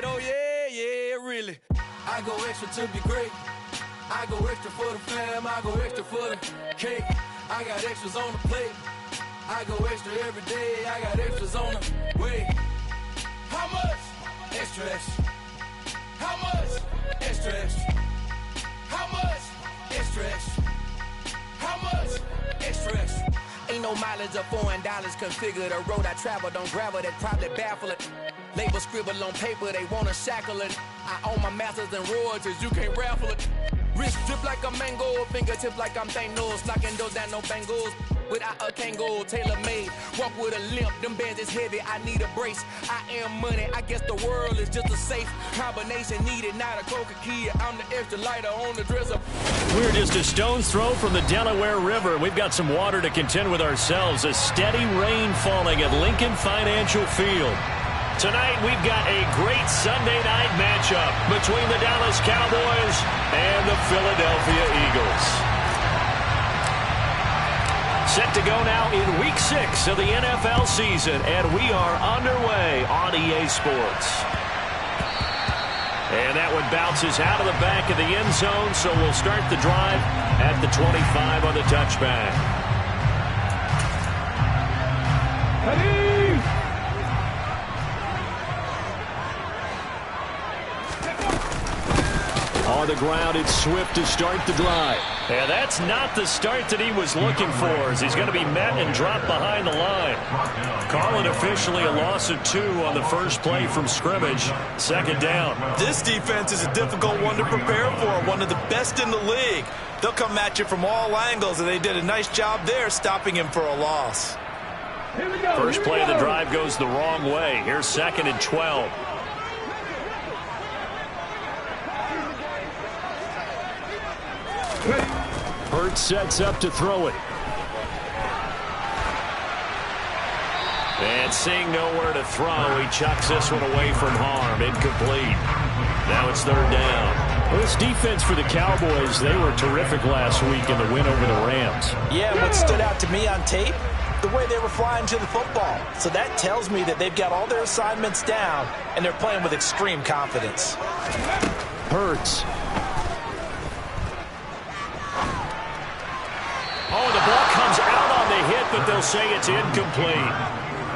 oh yeah, yeah, really. I go extra to be great. I go extra for the fam, I go extra for the cake. I got extras on the plate. I go extra every day, I got extras on the way. How much? Extra, extra. How much? Extra, extra. How much? Extra, extra. How much? Extra, extra. Ain't no mileage of $4 configure the road I travel. Don't gravel, that probably baffle it. Label scribble on paper, they wanna shackle it. I own my masters and royalties, you can't raffle it. Wrist drip like a mango, fingertips like I'm Thanos. Knocking those down, no bangles. Without a Kango, tailor-made. Walk with a limp, them bands is heavy, I need a brace. I am money, I guess the world is just a safe combination needed, not a Coca-Cola. I'm the extra lighter on the dresser. We're just a stone's throw from the Delaware River. We've got some water to contend with ourselves. A steady rain falling at Lincoln Financial Field. Tonight, we've got a great Sunday night matchup between the Dallas Cowboys and the Philadelphia Eagles. Set to go now in Week 6 of the NFL season, and we are underway on EA Sports. And that one bounces out of the back of the end zone, so we'll start the drive at the 25 on the touchback. Ready? On the ground, it's Swift to start the drive. And that's not the start that he was looking for, as he's going to be met and dropped behind the line. Call it officially a loss of 2 on the first play from scrimmage. Second down. This defense is a difficult one to prepare for, one of the best in the league. They'll come at you from all angles, and they did a nice job there stopping him for a loss. First play of the drive goes the wrong way. Here's 2nd and 12. Hurts sets up to throw it. And seeing nowhere to throw, he chucks this one away from harm. Incomplete. Now it's 3rd down. Well, this defense for the Cowboys, they were terrific last week in the win over the Rams. Yeah, what stood out to me on tape, the way they were flying to the football. So that tells me that they've got all their assignments down, and they're playing with extreme confidence. Hurts. Oh, the ball comes out on the hit, but they'll say it's incomplete.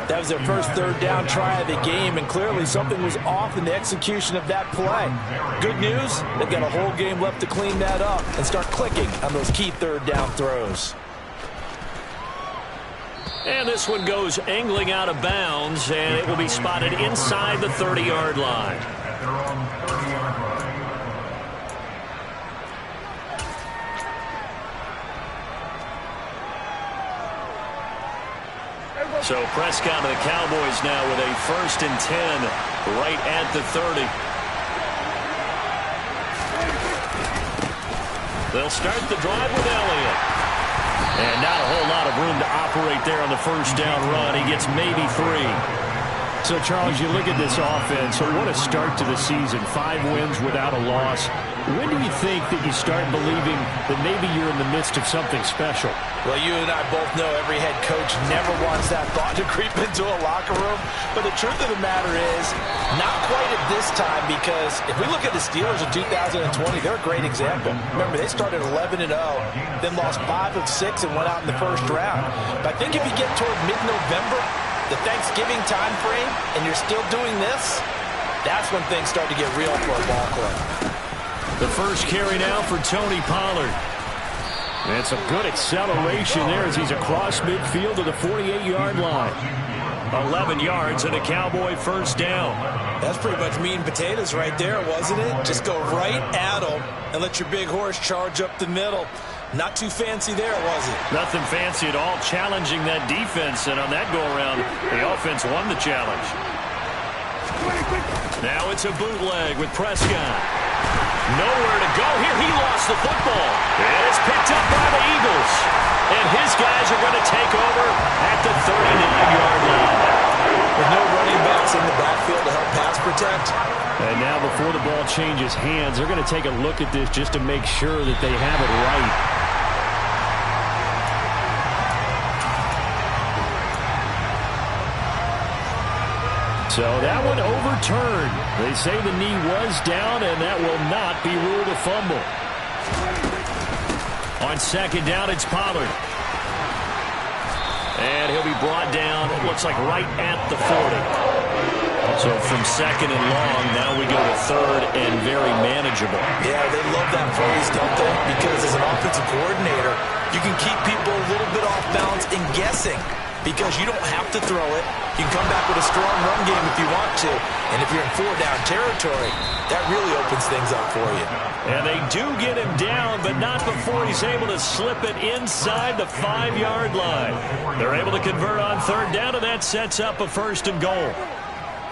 That was their first 3rd down try of the game, and clearly something was off in the execution of that play. Good news, they've got a whole game left to clean that up and start clicking on those key 3rd down throws. And this one goes angling out of bounds, and it will be spotted inside the 30-yard line. So Prescott and the Cowboys now with a 1st and 10 right at the 30. They'll start the drive with Elliott. And not a whole lot of room to operate there on the first down run. He gets maybe 3. So, Charles, you look at this offense, so what a start to the season. 5 wins without a loss. When do you think that you start believing that maybe you're in the midst of something special? Well, you and I both know every head coach never wants that thought to creep into a locker room. But the truth of the matter is, not quite at this time, because if we look at the Steelers in 2020, they're a great example. Remember, they started 11-0, then lost 5 of 6 and went out in the first round. But I think if you get toward mid-November, the Thanksgiving time frame, and you're still doing this, that's when things start to get real for a ball club. The first carry now for Tony Pollard. And some good acceleration there as he's across midfield to the 48-yard line. 11 yards and a Cowboy first down. That's pretty much meat and potatoes right there, wasn't it? Just go right at them and let your big horse charge up the middle. Not too fancy there, was it? Nothing fancy at all, challenging that defense. And on that go-around, the offense won the challenge. Now it's a bootleg with Prescott. Nowhere to go here. He lost the football. And it's picked up by the Eagles. And his guys are going to take over at the 39-yard line. With no running backs in the backfield to help pass protect. And now before the ball changes hands, they're going to take a look at this just to make sure that they have it right. So that one overturned. They say the knee was down, and that will not be ruled a fumble. On second down, it's Pollard. And he'll be brought down, it looks like right at the 40. So from second and long, now we go to third and very manageable. Yeah, they love that phrase, don't they? Because as an offensive coordinator, you can keep people a little bit off balance and guessing because you don't have to throw it. You can come back with a strong run game if you want to. And if you're in four-down territory, that really opens things up for you. And they do get him down, but not before he's able to slip it inside the 5-yard line. They're able to convert on third down, and that sets up a first and goal.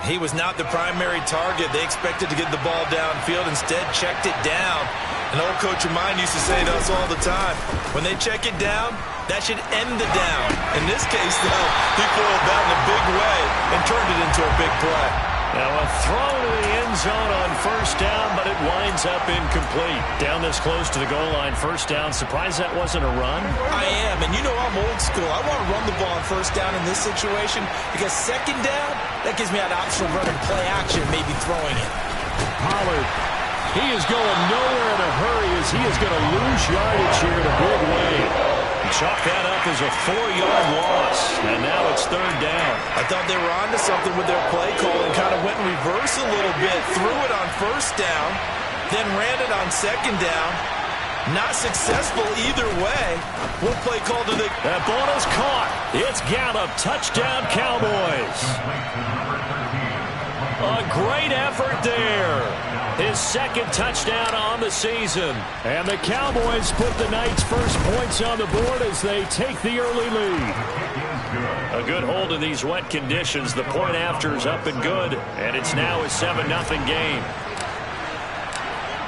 He was not the primary target. They expected to get the ball downfield. Instead, checked it down. An old coach of mine used to say to us all the time, when they check it down, that should end the down. In this case, though, he foiled that in a big way and turned it into a big play. Now a throw to the end zone on first down, but it winds up incomplete. Down this close to the goal line, first down. Surprised that wasn't a run? I am, and you know I'm old school. I want to run the ball on first down in this situation because second down, that gives me an option of running play action, maybe throwing it. Pollard, he is going nowhere in a hurry as he is going to lose yardage here in a big way. Chalk that up as a 4-yard loss, and now it's third down. I thought they were onto something with their play call and kind of went in reverse a little bit, threw it on first down, then ran it on second down. Not successful either way. One play call to the... That ball is caught. It's Gallup. Touchdown, Cowboys. A great effort there. His second touchdown on the season. And the Cowboys put the Knights' first points on the board as they take the early lead. A good hold in these wet conditions. The point after is up and good. And it's now a 7-0 game.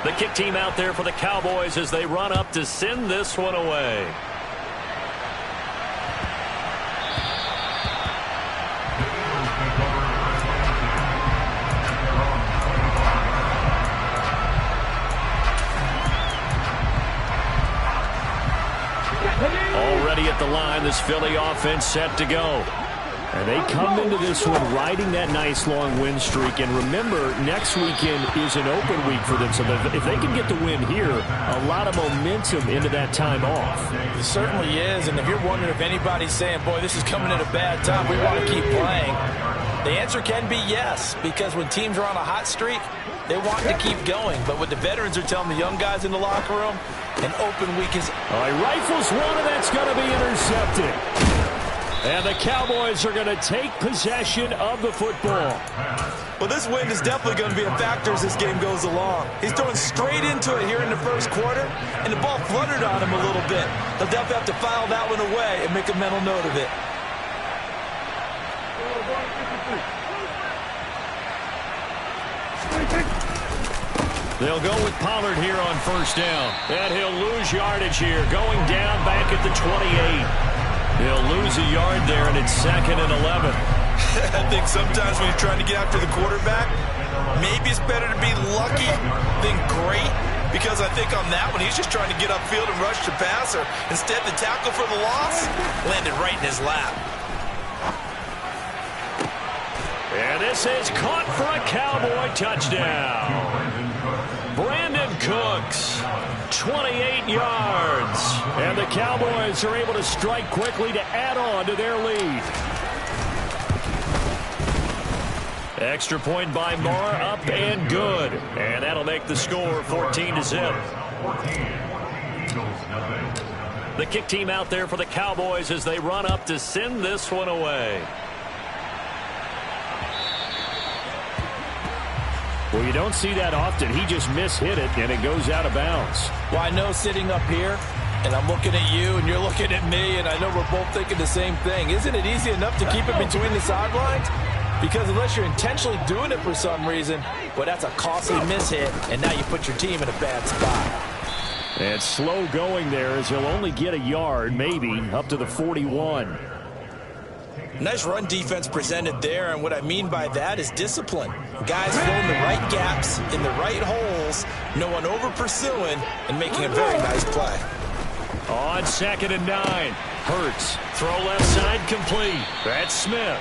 The kick team out there for the Cowboys as they run up to send this one away. Already at the line, this Philly offense set to go. And they come into this one riding that nice long win streak. And remember, next weekend is an open week for them. So if they can get the win here, a lot of momentum into that time off. It certainly is. And if you're wondering if anybody's saying, boy, this is coming at a bad time, we want to keep playing, the answer can be yes. Because when teams are on a hot streak, they want to keep going. But what the veterans are telling the young guys in the locker room, an open week is... All right, rifles one, and that's going to be intercepted. And the Cowboys are going to take possession of the football. Well, this wind is definitely going to be a factor as this game goes along. He's throwing straight into it here in the first quarter, and the ball fluttered on him a little bit. They'll definitely have to file that one away and make a mental note of it. They'll go with Pollard here on first down. And he'll lose yardage here, going down back at the 28. He'll lose a yard there, and it's 2nd and 11. I think sometimes when you're trying to get after the quarterback, maybe it's better to be lucky than great, because I think on that one, he's just trying to get upfield and rush the passer. Instead, the tackle for the loss landed right in his lap. And this is caught for a Cowboy touchdown. Brandon Cooks, 28 yards. And the Cowboys are able to strike quickly to add on to their lead. Extra point by Moore, up and good. And that'll make the score 14-0. The kick team out there for the Cowboys as they run up to send this one away. Well, you don't see that often. He just mishit it, and it goes out of bounds. Well, I know sitting up here, and I'm looking at you, and you're looking at me, and I know we're both thinking the same thing. Isn't it easy enough to keep it between the sidelines? Because unless you're intentionally doing it for some reason, well, that's a costly mishit, and now you put your team in a bad spot. And slow going there as he'll only get a yard, maybe, up to the 41. Nice run defense presented there, and what I mean by that is discipline. Guys filling the right gaps in the right holes, no one over-pursuing, and making a very nice play. On 2nd and 9, Hurts, throw left side complete. That's Smith.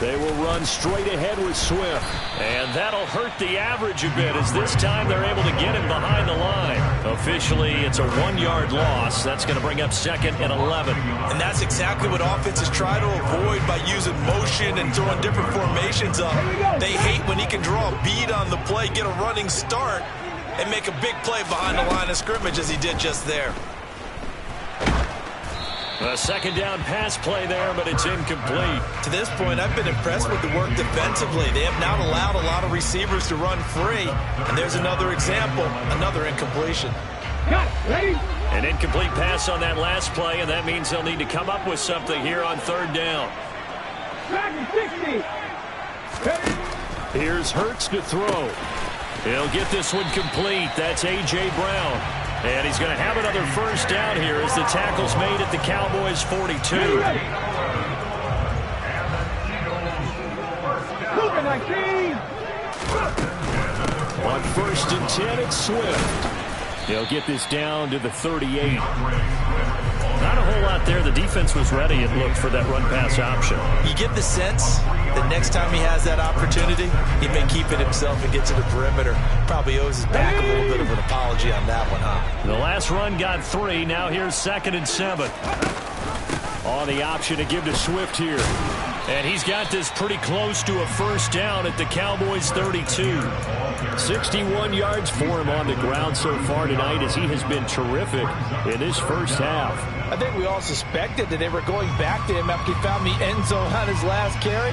They will run straight ahead with Swift. And that'll hurt the average a bit as this time they're able to get him behind the line. Officially, it's a 1-yard loss. That's going to bring up 2nd and 11. And that's exactly what offenses try to avoid by using motion and throwing different formations up. They hate when he can draw a bead on the play, get a running start, and make a big play behind the line of scrimmage as he did just there. A 2nd down pass play there, but it's incomplete. To this point, I've been impressed with the work defensively. They have not allowed a lot of receivers to run free. And there's another example, another incompletion. An incomplete pass on that last play, and that means they'll need to come up with something here on 3rd down. Here's Hurts to throw. He'll get this one complete. That's A.J. Brown. And he's going to have another 1st down here as the tackle's made at the Cowboys' 42. On 1st and 10, it's Swift. He'll get this down to the 38. Not a whole lot there. The defense was ready, it looked, for that run-pass option. You get the sense that next time he has that opportunity, he may keep it himself and get to the perimeter. Probably owes his back a little bit of an apology on that one, huh? The last run got 3. Now here's 2nd and 7. On the option to give to Swift here. And he's got this pretty close to a 1st down at the Cowboys' 32. 61 yards for him on the ground so far tonight as he has been terrific in this 1st half. I think we all suspected that they were going back to him after he found the end zone on his last carry.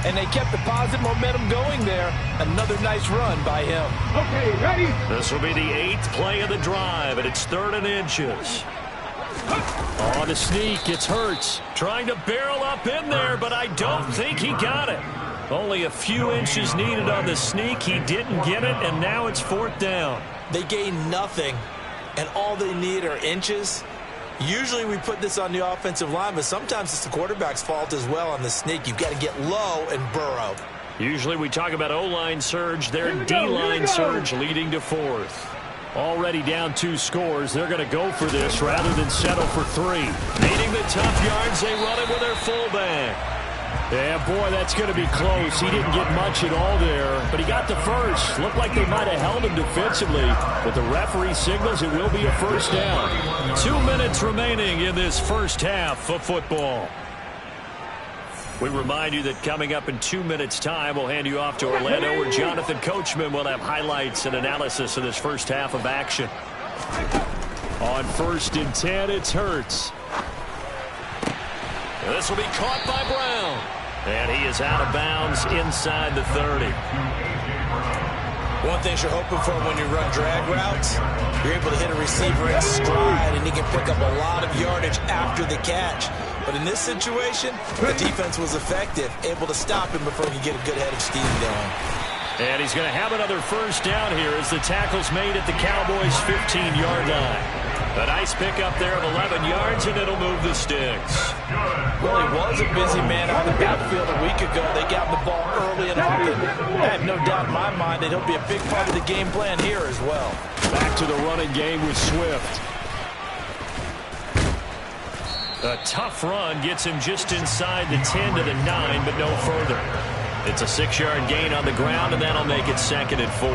And they kept the positive momentum going there. Another nice run by him. Okay, ready? This will be the 8th play of the drive, and it's 3rd and inches. On the sneak, it's Hurts. Trying to barrel up in there, but I don't think he got it. Only a few inches needed on the sneak. He didn't get it, and now it's 4th down. They gain nothing, and all they need are inches. Usually we put this on the offensive line, but sometimes it's the quarterback's fault as well on the sneak. You've got to get low and burrow. Usually we talk about O-line surge. Their D-line surge leading to 4th. Already down 2 scores. They're going to go for this rather than settle for 3. Needing the tough yards, they run it with their fullback. Yeah, boy, that's going to be close. He didn't get much at all there, but he got the 1st. Looked like they might have held him defensively, but the referee signals it will be a 1st down. 2 minutes remaining in this 1st half of football. We remind you that coming up in 2 minutes' time, we'll hand you off to Orlando, where Jonathan Coachman will have highlights and analysis of this 1st half of action. On 1st and 10, it's Hurts. This will be caught by Brown. And he is out of bounds inside the 30. One thing you're hoping for when you run drag routes, you're able to hit a receiver in stride, and he can pick up a lot of yardage after the catch. But in this situation, the defense was effective, able to stop him before he could get a good head of steam going. And he's going to have another 1st down here as the tackle's made at the Cowboys' 15-yard line. A nice pickup there of 11 yards, and it'll move the sticks. Well, he was a busy man on the backfield a week ago. They got the ball early and often. I have no doubt in my mind that he'll be a big part of the game plan here as well. Back to the running game with Swift. A tough run gets him just inside the 10 to the 9, but no further. It's a 6-yard gain on the ground, and that'll make it 2nd and 4.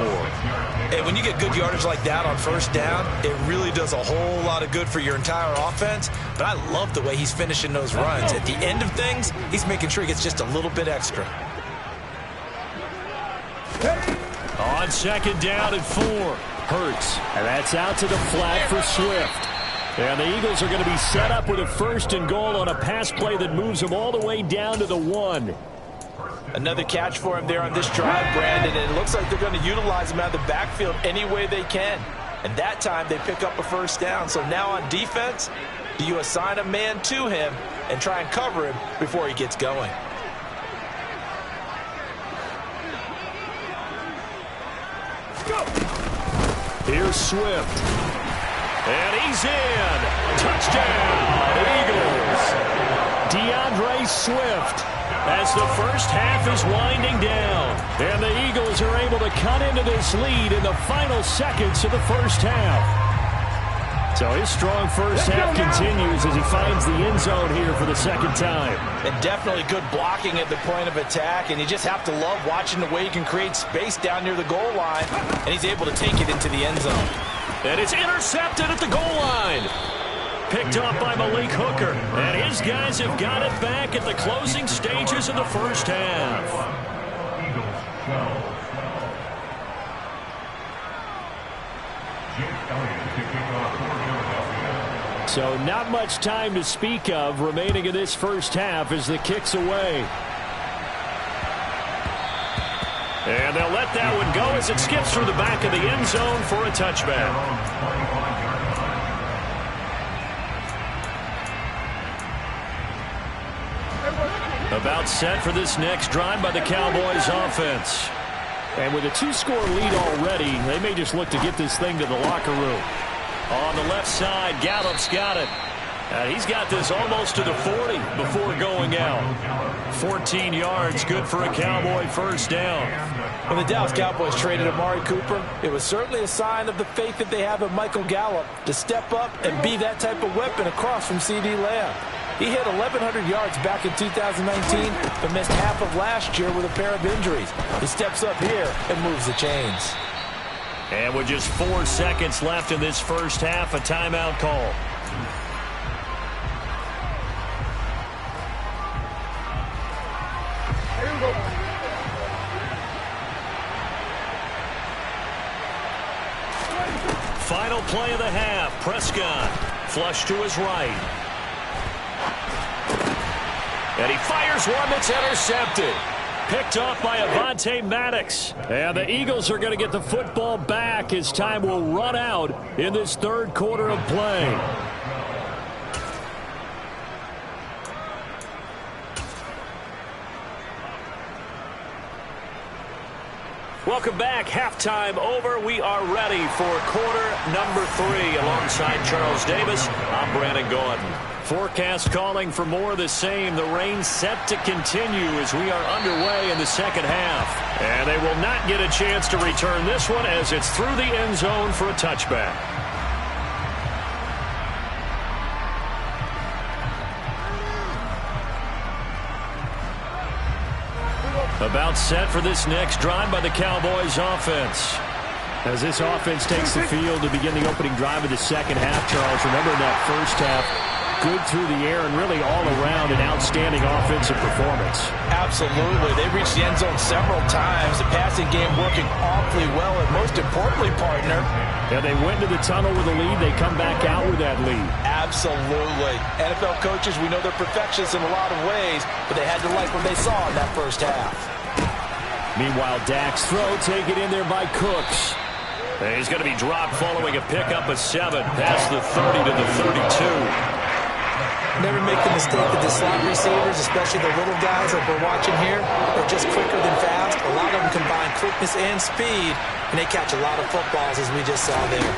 And when you get good yardage like that on 1st down, it really does a whole lot of good for your entire offense. But I love the way he's finishing those runs. At the end of things, he's making sure he gets just a little bit extra. On 2nd down and 4, Hurts. And that's out to the flat for Swift. And the Eagles are going to be set up with a 1st and goal on a pass play that moves them all the way down to the 1. Another catch for him there on this drive, Brandon, and it looks like they're going to utilize him out of the backfield any way they can. And that time they pick up a 1st down. So now on defense, do you assign a man to him and try and cover him before he gets going? Here's Swift. And he's in. Touchdown, Eagles. DeAndre Swift. As the 1st half is winding down. And the Eagles are able to cut into this lead in the final seconds of the 1st half. So his strong first half continues as he finds the end zone here for the second time. And definitely good blocking at the point of attack, and you just have to love watching the way he can create space down near the goal line, and he's able to take it into the end zone. And it's intercepted at the goal line. Picked up by Malik Hooker, and his guys have got it back at the closing stages of the first half. So not much time to speak of remaining in this first half as the kick's away. And they'll let that one go as it skips through the back of the end zone for a touchback. About set for this next drive by the Cowboys offense. And with a 2-score lead already, they may just look to get this thing to the locker room. On the left side, Gallup's got it. He's got this almost to the 40 before going out. 14 yards, good for a Cowboy first down. When the Dallas Cowboys traded Amari Cooper, it was certainly a sign of the faith that they have in Michael Gallup to step up and be that type of weapon across from C.D. Lamb. He hit 1,100 yards back in 2019, but missed half of last year with a pair of injuries. He steps up here and moves the chains. And with just 4 seconds left in this first half, a timeout call. Final play of the half. Prescott flush to his right. And he fires one that's intercepted. Picked off by Avonte Maddox. And the Eagles are going to get the football back as time will run out in this third quarter of play. Welcome back. Halftime over. We are ready for quarter number 3. Alongside Charles Davis, I'm Brandon Gaudin. Forecast calling for more of the same. The rain set to continue as we are underway in the second half. And they will not get a chance to return this one as it's through the end zone for a touchback. About set for this next drive by the Cowboys offense. As this offense takes the field to begin the opening drive of the second half, Charles, remember in that first half, good through the air and really all around an outstanding offensive performance. Absolutely. They reached the end zone several times. The passing game working awfully well, and most importantly, partner. Yeah, they went to the tunnel with a lead. They come back out with that lead. Absolutely. NFL coaches, we know they're perfectionists in a lot of ways, but they had to like what they saw in that first half. Meanwhile, Dak's throw taken in there by Cooks. And he's going to be dropped following a pickup of 7 past the 30 to the 32. Never make the mistake that the slot receivers, especially the little guys like we're watching here, are just quicker than fast. A lot of them combine quickness and speed, and they catch a lot of footballs, as we just saw there.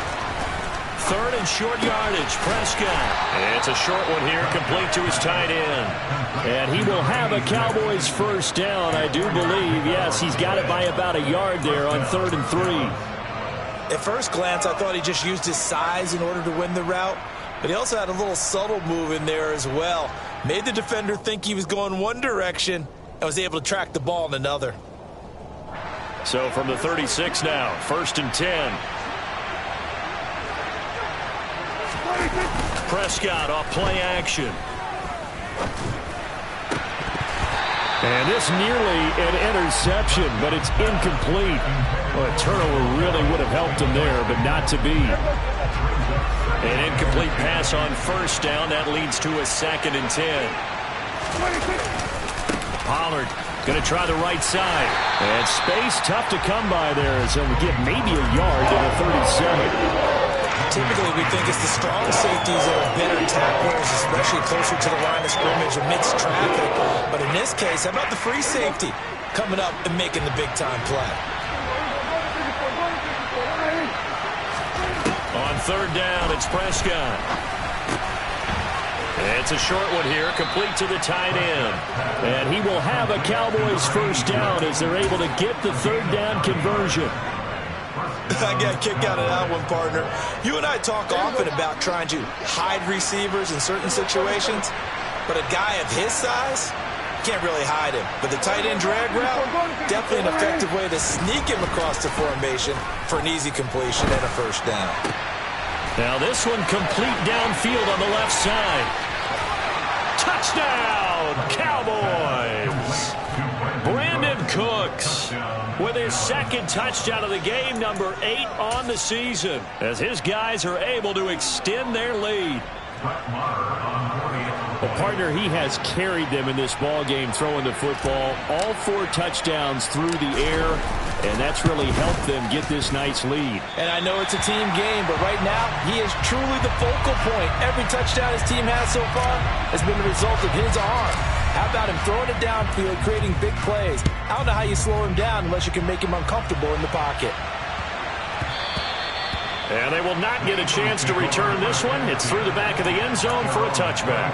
Third and short yardage, Prescott. It's a short one here, complete to his tight end. And he will have a Cowboys first down, I do believe. Yes, he's got it by about a yard there on 3rd and 3. At first glance, I thought he just used his size in order to win the route. But he also had a little subtle move in there as well. Made the defender think he was going one direction and was able to track the ball in another. So from the 36 now, 1st and 10. Prescott off play action. And this nearly an interception, but it's incomplete. Well, a turnover really would have helped him there, but not to be. An incomplete pass on first down. That leads to a 2nd and 10. Pollard going to try the right side. And space tough to come by there as he'll get maybe a yard to the 37. Typically, we think it's the strong safeties that are better tacklers, especially closer to the line of scrimmage amidst traffic. But in this case, how about the free safety coming up and making the big-time play? On 3rd down, it's Prescott. It's a short one here, complete to the tight end. And he will have a Cowboys first down as they're able to get the 3rd down conversion. I got a kick out of that one, partner. You and I talk often about trying to hide receivers in certain situations, but a guy of his size, can't really hide him. But the tight end drag route, definitely an effective way to sneak him across the formation for an easy completion and a first down. Now this one complete downfield on the left side. Touchdown, Cowboys! Brandon Cooks with his second touchdown of the game, number 8 on the season, as his guys are able to extend their lead. Well, partner, he has carried them in this ball game throwing the football. All 4 touchdowns through the air, and that's really helped them get this nice lead. And I know it's a team game, but right now he is truly the focal point. Every touchdown his team has so far has been the result of his arm. How about him throwing it downfield, creating big plays? I don't know how you slow him down unless you can make him uncomfortable in the pocket. And they will not get a chance to return this one. It's through the back of the end zone for a touchback.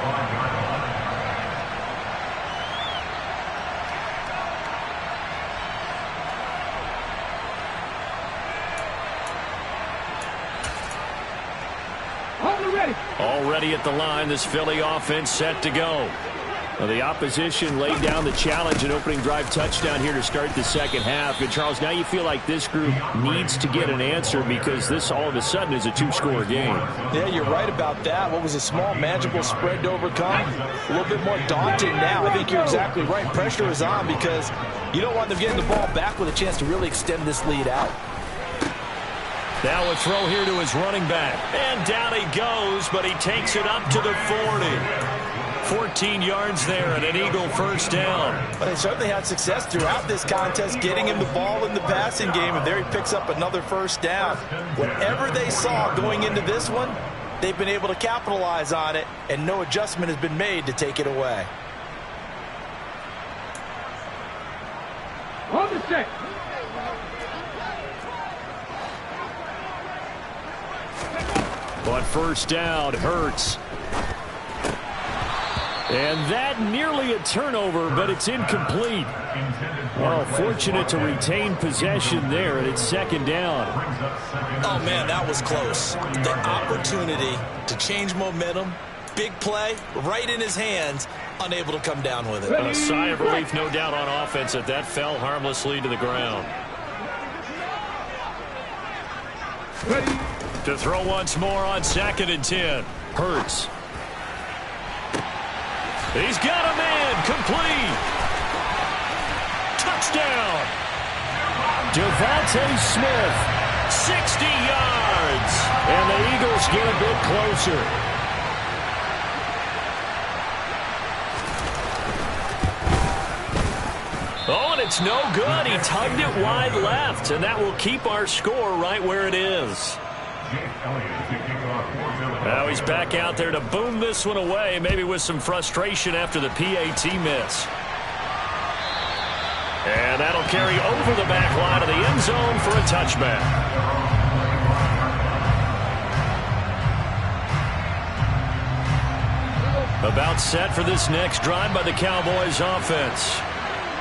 Already at the line, this Philly offense set to go. Well, the opposition laid down the challenge and opening drive touchdown here to start the second half. And, Charles, now you feel like this group needs to get an answer because this all of a sudden is a 2-score game. Yeah, you're right about that. What was a small, manageable spread to overcome, a little bit more daunting now. I think you're exactly right. Pressure is on because you don't want them getting the ball back with a chance to really extend this lead out. Now a throw here to his running back. And down he goes, but he takes it up to the 40. 14 yards there and an Eagle first down. But they certainly had success throughout this contest getting him the ball in the passing game, and there he picks up another first down. Whatever they saw going into this one, they've been able to capitalize on it, and no adjustment has been made to take it away. On the stick. On first down, Hurts. And that nearly a turnover, but it's incomplete. Well, fortunate to retain possession there, and it's second down. Oh, man, that was close. The opportunity to change momentum, big play, right in his hands, unable to come down with it. A sigh of relief, no doubt, on offense that fell harmlessly to the ground. To throw once more on 2nd and 10. Hurts. He's got a man, complete. Touchdown. Devontae Smith, 60 yards. And the Eagles get a bit closer. Oh, and it's no good. He tugged it wide left, and that will keep our score right where it is. Now he's back out there to boom this one away, maybe with some frustration after the PAT miss. And that'll carry over the back line of the end zone for a touchback. About set for this next drive by the Cowboys offense.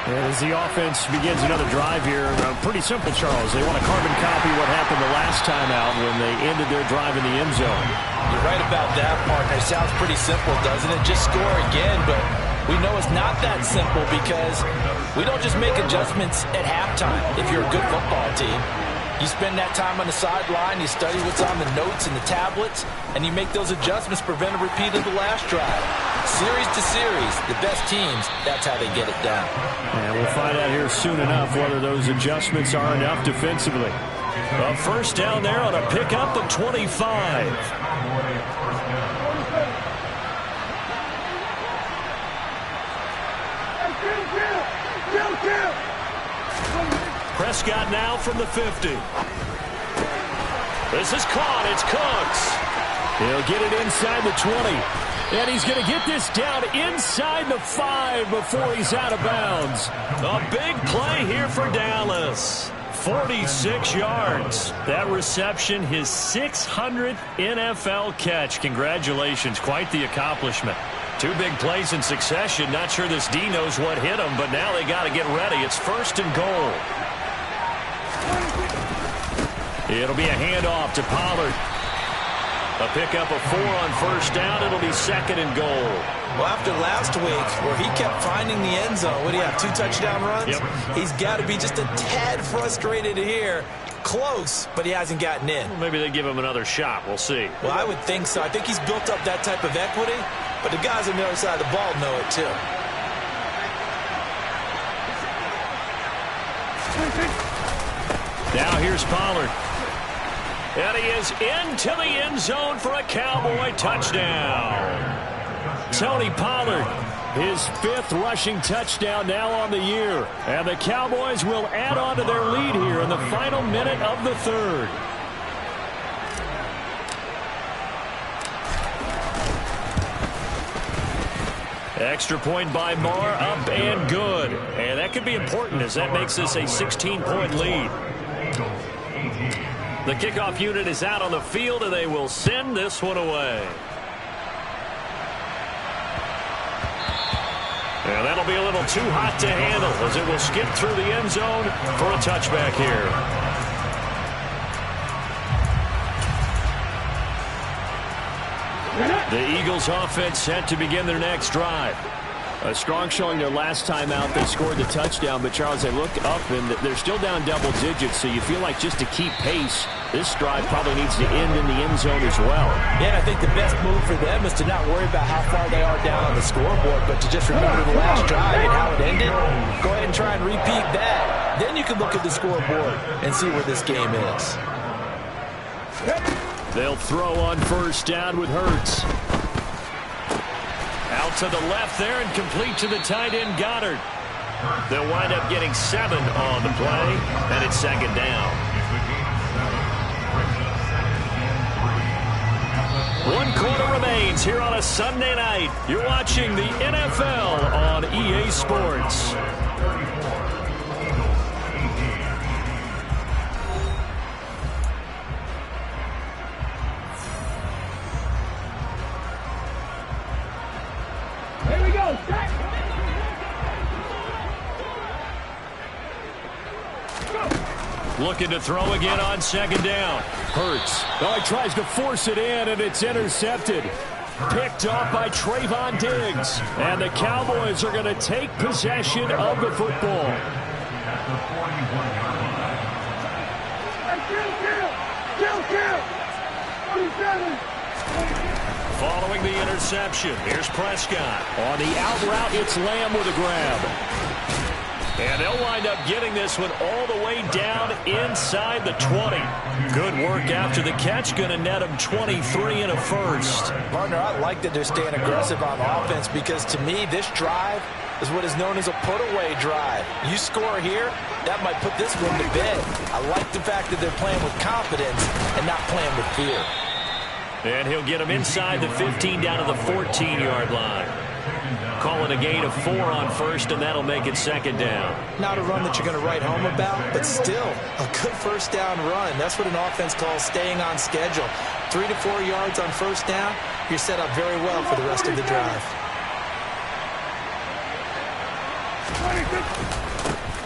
As the offense begins another drive here, pretty simple, Charles. They want to carbon copy what happened the last time out when they ended their drive in the end zone. You're right about that, partner. Sounds pretty simple, doesn't it? Just score again, but we know it's not that simple because we don't just make adjustments at halftime if you're a good football team. You spend that time on the sideline, you study what's on the notes and the tablets, and you make those adjustments to prevent a repeat of the last drive. Series to series, the best teams, that's how they get it done. And we'll find out here soon enough whether those adjustments are enough defensively. A first down there on a pickup of 25. Prescott now from the 50. This is caught. It's Cooks. He'll get it inside the 20. And he's going to get this down inside the 5 before he's out of bounds. A big play here for Dallas. 46 yards. That reception, his 600th NFL catch. Congratulations. Quite the accomplishment. 2 big plays in succession. Not sure this D knows what hit him, but now they got to get ready. It's 1st and goal. It'll be a handoff to Pollard. A pickup of 4 on first down. It'll be 2nd and goal. Well, after last week where he kept finding the end zone, what do you have, 2 touchdown runs? Yep. He's got to be just a tad frustrated here. Close, but he hasn't gotten in. Well, maybe they give him another shot. We'll see. Well, I would think so. I think he's built up that type of equity, but the guys on the other side of the ball know it too. Now here's Pollard. And he is into the end zone for a Cowboy touchdown. Tony Pollard, his 5th rushing touchdown now on the year. And the Cowboys will add on to their lead here in the final minute of the 3rd. Extra point by Marr, up and good. And that could be important as that makes this a 16-point lead. The kickoff unit is out on the field, and they will send this one away. And that'll be a little too hot to handle as it will skip through the end zone for a touchback here. The Eagles offense set to begin their next drive. A strong showing their last time out. They scored the touchdown, but Charles, they look up and they're still down double digits, so you feel like just to keep pace, this drive probably needs to end in the end zone as well. Yeah, and I think the best move for them is to not worry about how far they are down on the scoreboard, but to just remember the last drive and how it ended. Go ahead and try and repeat that. Then you can look at the scoreboard and see where this game is. They'll throw on first down with Hurts. Out to the left there and complete to the tight end, Goddard. They'll wind up getting 7 on the play, and it's 2nd down. 1 quarter remains here on a Sunday night. You're watching the NFL on EA Sports. Looking to throw again on 2nd down. Hurts. Oh, he tries to force it in, and it's intercepted. Picked off by Trayvon Diggs. And the Cowboys are going to take possession of the football. Following the interception, here's Prescott. On the out route, it's Lamb with a grab. And they'll wind up getting this one all the way down inside the 20. Good work after the catch. Going to net them 23 and a first. Partner, I like that they're staying aggressive on offense because to me, this drive is what is known as a put-away drive. You score here, that might put this one to bed. I like the fact that they're playing with confidence and not playing with fear. And he'll get them inside the 15 down to the 14-yard line. Call it a gain of 4 on first, and that'll make it 2nd down. Not a run that you're going to write home about, but still a good first down run. That's what an offense calls staying on schedule. 3 to 4 yards on first down, you're set up very well for the rest of the drive.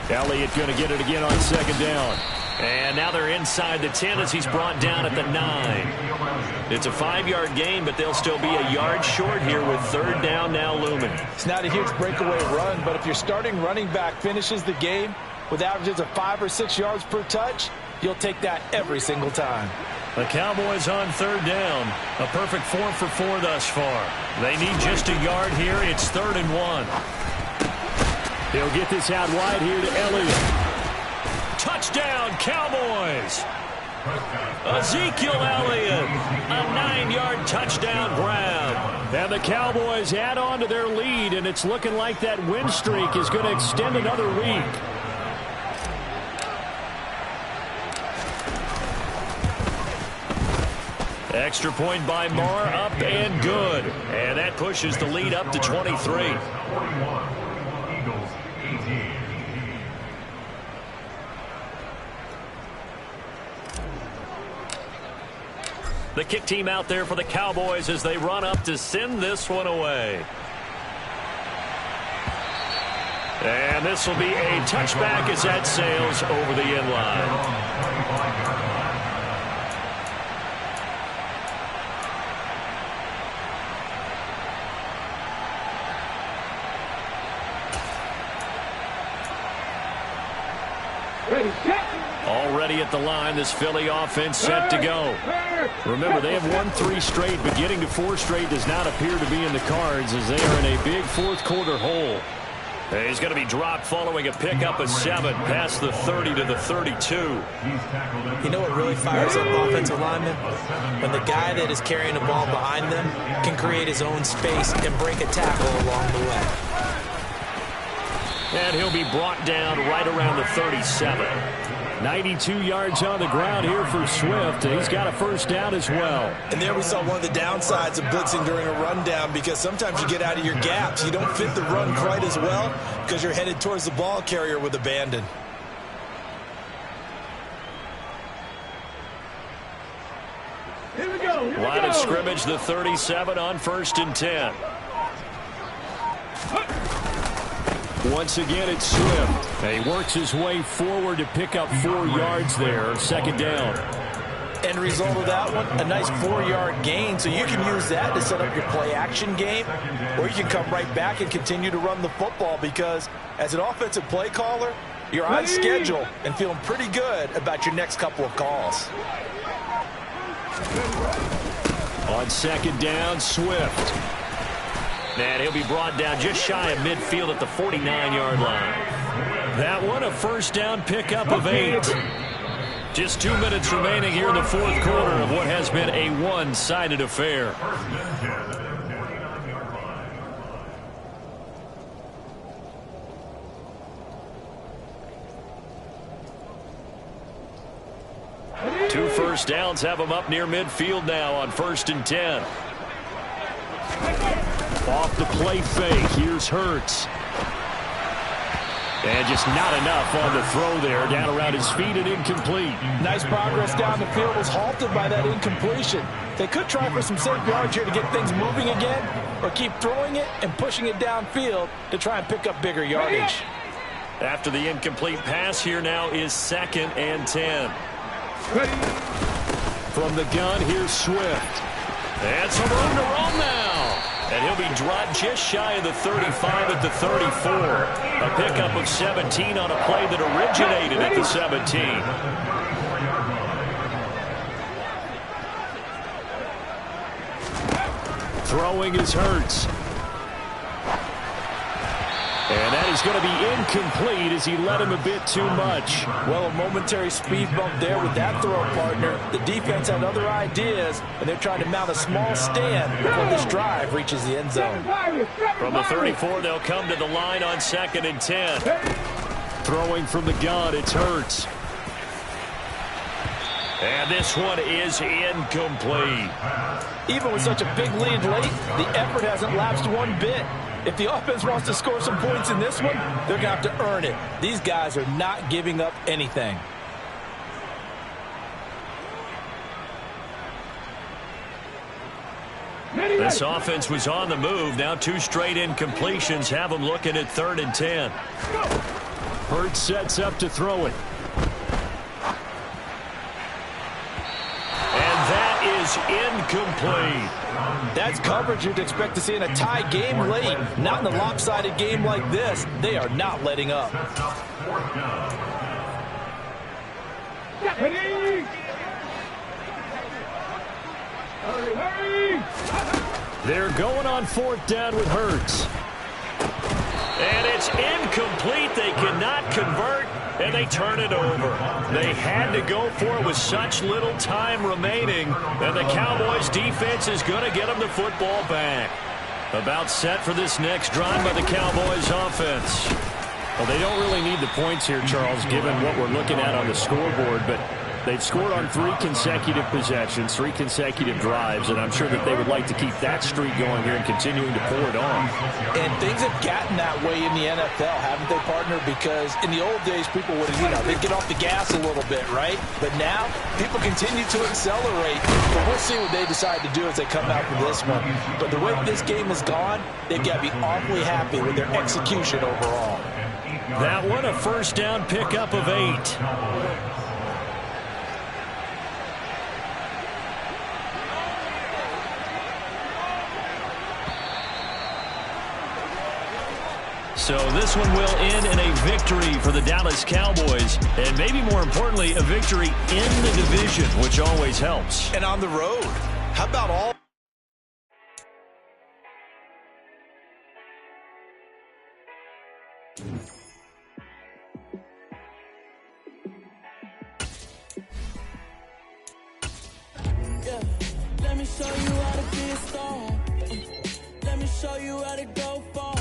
Elliott going to get it again on 2nd down. And now they're inside the 10 as he's brought down at the 9. It's a 5-yard gain, but they'll still be a yard short here with 3rd down now looming. It's not a huge breakaway run, but if your starting running back finishes the game with averages of 5 or 6 yards per touch, you'll take that every single time. The Cowboys on 3rd down. A perfect 4 for 4 thus far. They need just a yard here. It's 3rd and 1. He'll get this out wide here to Elliott. Touchdown, Cowboys! Ezekiel Elliott, a 9-yard touchdown grab. And the Cowboys add on to their lead, and it's looking like that win streak is going to extend another week. Extra point by Marr, up and good. And that pushes the lead up to 23. The kick team out there for the Cowboys as they run up to send this one away. And this will be a touchback as that sails over the end line. Already at the line, this Philly offense set to go. Remember, they have won 3 straight, but getting to 4 straight does not appear to be in the cards as they are in a big fourth-quarter hole. He's going to be dropped following a pickup of 7 past the 30 to the 32. You know what really fires up offensive linemen? When the guy that is carrying the ball behind them can create his own space and break a tackle along the way. And he'll be brought down right around the 37. 92 yards on the ground here for Swift, and he's got a first down as well. And there we saw one of the downsides of blitzing during a rundown, because sometimes you get out of your gaps. You don't fit the run quite as well because you're headed towards the ball carrier with abandon. Here we go. Line of scrimmage, the 37 on 1st and 10. Once again, it's Swift. He works his way forward to pick up 4 yards there. 2nd down. End result of that one, a nice 4-yard gain. So you can use that to set up your play-action game, or you can come right back and continue to run the football, because as an offensive play caller, you're on schedule and feeling pretty good about your next couple of calls. On 2nd down, Swift. And he'll be brought down just shy of midfield at the 49-yard line. That one, a first down pickup of 8. Just 2 minutes remaining here in the fourth quarter of what has been a one-sided affair. Two first downs have them up near midfield now on 1st and 10. Off the play fake, here's Hurts. And just not enough on the throw there, down around his feet and incomplete. Nice progress down the field, was halted by that incompletion. They could try for some safe yards here to get things moving again, or keep throwing it and pushing it downfield to try and pick up bigger yardage. After the incomplete pass, here now is 2nd and 10. From the gun, here's Swift. And some room to roam now. And he'll be dropped just shy of the 35 at the 34. A pickup of 17 on a play that originated at the 17. Throwing is Hurts. And that is going to be incomplete as he led him a bit too much. Well, a momentary speed bump there with that throw partner. The defense had other ideas, and they're trying to mount a small stand before this drive reaches the end zone. From the 34, they'll come to the line on 2nd and 10. Throwing from the gun, it's Hurts. And this one is incomplete. Even with such a big lead late, the effort hasn't lapsed one bit. If the offense wants to score some points in this one, they're going to have to earn it. These guys are not giving up anything. This offense was on the move. Now 2 straight incompletions have them looking at 3rd and 10. Hurts sets up to throw it. And that is incomplete. That's coverage you'd expect to see in a tie game late. Not in a lopsided game like this. They are not letting up. They're going on 4th down with Hurts. And it's incomplete. They cannot convert, and they turn it over. They had to go for it with such little time remaining, and the Cowboys defense is going to get them the football back. About set for this next drive by the Cowboys offense. Well, they don't really need the points here, Charles, given what we're looking at on the scoreboard, but they've scored on 3 consecutive possessions, 3 consecutive drives, and I'm sure that they would like to keep that streak going here and continuing to pour it on. And things have gotten that way in the NFL, haven't they, partner? Because in the old days, people would, they'd get off the gas a little bit, right? But now, people continue to accelerate. But we'll see what they decide to do as they come out for this one. But the way this game has gone, they've got to be awfully happy with their execution overall. That one, a first down pickup of 8. So this one will end in a victory for the Dallas Cowboys, and maybe more importantly, a victory in the division, which always helps. And on the road, how about all? Yeah, let me show you how to be a star. Let me show you how to go far,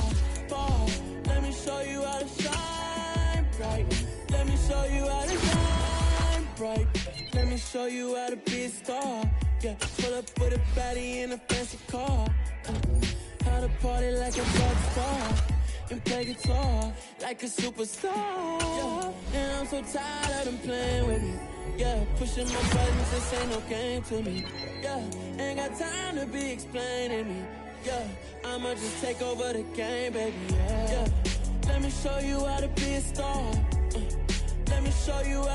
far. Let me show you how to shine bright. Let me show you how to shine bright. Let me show you how to be a star. Yeah, pull up with a baddie in a fancy car. How to party like a rock star and play guitar like a superstar. Yeah, and I'm so tired of them playing with me. Yeah, pushing my buttons, this ain't no game to me. Yeah, ain't got time to be explaining me. Yeah, I'ma just take over the game, baby. Yeah, let me show you how to be a star. Let me show you how